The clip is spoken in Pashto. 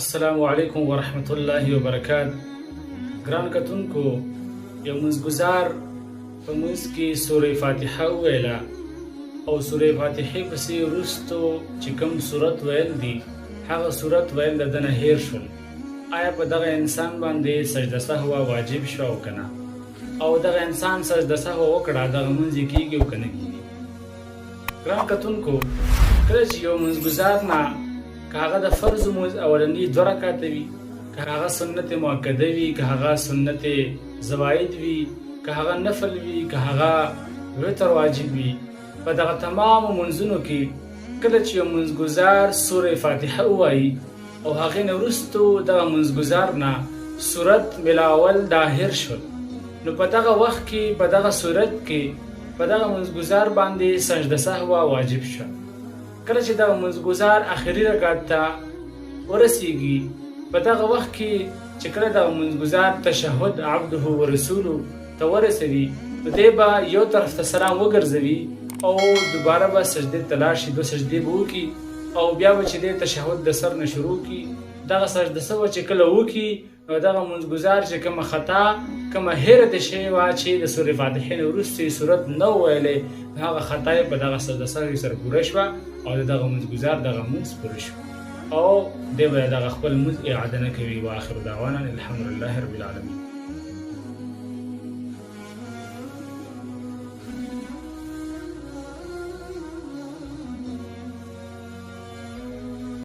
السلام علیکم ورحمت الله وبرکات. ګران کتونکو، یو منځګزار په منځ کې سوره فاتحه وویله او سوره فاتحه پسې وروستو چې کوم سورت ویل دي هغه سورت ویل د ده نه هیر شول. آیا په دغه انسان باندې سجده سهوه واجب شوه او که نه؟ او دغه انسان سجده سهوه وکړه، دغه منځ یې کیږي او که نه کیږي؟ ګران کتونکو، کله چې یو منځګزار نه که هغه د فرض مونځ اولني 2 رکعته وي، که هغه سنت مؤکده وي، که هغه سنت زواید وي، که هغه نفل وي، که هغه وتر واجب وي، په دغه تمامو منځونو کې کله چې یو منځګزار سوره فاتحه ووایي او هغې نه وروستو دغه منځګزار نه صورت ملاول دا هیر شول، نو په دغه وخت کې په دغه صورت کې په دغه منځګزار باندې سجده سهوه واجب شوه. کله چې دغه منځګزار آخري رکعت ته ورسیږي، په دغه وخت کې چې کله دغه منځګزار تشهد عبده ورسوله ته ورسوي، نو دی به یو طرف ته سلام وګرځوي او دوباره به سجدې ته لاړ شي، 2 سجدې به وکړي او بیا به چې دی تشهد د سر نه شروع کړي. دغه سجده سوه چې کله وکړي، نو دغه منځګزار چې کومه خطا کومه هیره د شوې وه چې د سورې فاتحې نه وروسته یې صورت نه وویلی، هغه خطا یې په دغه سجده سهوې سره پوره شوه او د دغه منځګزار دغه مونځ پوره شو او دی به دغه خپل مونځ اعاده نه کوي. واخر دعوانا الحمدلله رب العالمین.